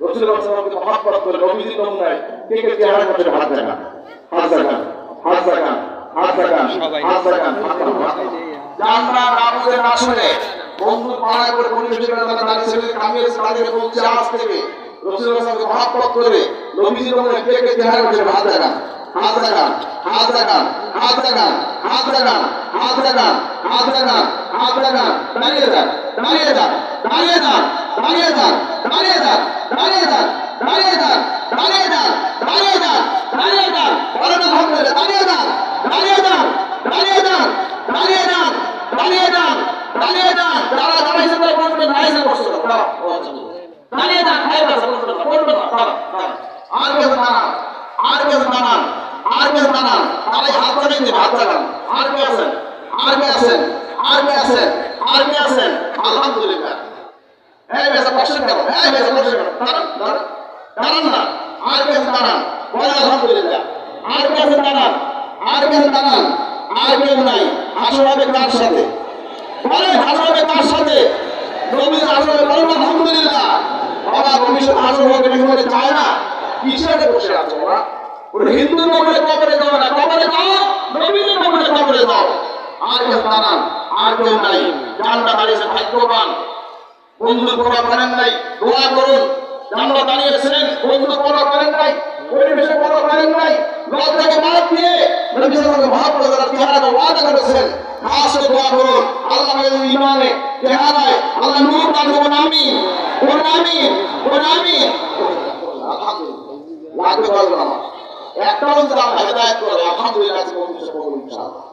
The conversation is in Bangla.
রাসূলুল্লাহ সাল্লাল্লাহু আলাইহি ওয়াসাল্লামকে মহব্বত করে নবীজির নমুনায় কে কে চেহারা করতে হাত দেখান, হাত দেখান, হাত দেখান, হাত দেখান, হাত দেখান। জানরা নামাজে না শুনে বন্ধু পাড়ায় করে পরিবেশে তারা দাঁড়িয়ে ছেলে কামিয়ে তাদের বলছে আজ থেকে রাসূলুল্লাহ সাল্লাল্লাহু আলাইহি ওয়াসাল্লামকে মহব্বত করে নবীজির নমুনায় কে কে চেহারা করতে হাত দেখান, হাত দেখান, হাত দেখান, হাত দেখান, হাত দেখান, হাত দেখান, হাত দেখান, হাত দেখান। দাঁড়িয়ে যান, দাঁড়িয়ে যান, দাঁড়িয়ে যান, দাঁড়িয়ে যান, দাঁড়িয়ে যান, দাঁড়িয়ে যান, দাঁড়িয়ে যান, দাঁড়িয়ে যান, দাঁড়িয়ে যান, দাঁড়িয়ে যান, বলেন আলহামদুলিল্লাহ। দাঁড়িয়ে যান, দাঁড়িয়ে যান, দাঁড়িয়ে যান, দাঁড়িয়ে যান, দাঁড়িয়ে যান, দাঁড়িয়ে যান। যারা দাঁড়িয়েছে তারা বলবে দাঁড়িয়ে বসে দাঁড়িয়ে যান, খাই বসে বলবে না। আর কেউ দাঁড়ান, আর কেউ দাঁড়ান, আর কেউ দাঁড়ান। তারাই হাত চালাইতে হাত চালান। আর কে আছেন, আর কে আছেন, আর কে আছেন, আর কে আছেন? আলহামদুলিল্লাহ। এই বেসা বসেন কেন, এই বেসা বসেন কেন? দাঁড়ান, দাঁড়ান, দাঁড়ান না। আর কে দাঁড়ান, বলেন আলহামদুলিল্লাহ। আর কে দাঁড়ান, আর কে দাঁড়ান, আর কেউ নাই। হাসর হবে কার সাথে? বলেন হাসর হবে কার সাথে? নবীর হাসর হবে, বলেন আলহামদুলিল্লাহ। বাবা ভবিষ্যৎ হাসর হবে কি চায় না? কিসের বসে আছো ওরা? ওরা হিন্দু নবরে কবরে যাও না, কবরে যাও নবীর নবরে কবরে যাও। আর কেউ দাঁড়ান, আর কেউ নাই। জানরা দাঁড়িয়েছে ভাগ্যবান। বন্ধু পড়া করেন নাই, দোয়া করুন। জানরা দাঁড়িয়েছিলেন, বন্ধু পড়া করেন নাই, পরিবেশে পড়া করেন নাই। লজ্জাকে বাদ দিয়ে নবী সাল্লাল্লাহু আলাইহি ওয়াসাল্লাম যারা চেহারাকে ওয়াদা করেছেন, খাসে দোয়া করুন। আল্লাহ আমাদের ঈমানে চেহারায় আল্লাহ নূর দান করুন। আমিন, বলুন আমিন, বলুন আমিন। আলহামদুলিল্লাহ। লাগবে বলবো না, একটা বলতে আমরা হেদায়েত করে আলহামদুলিল্লাহ বলতে ইনশাআল্লাহ।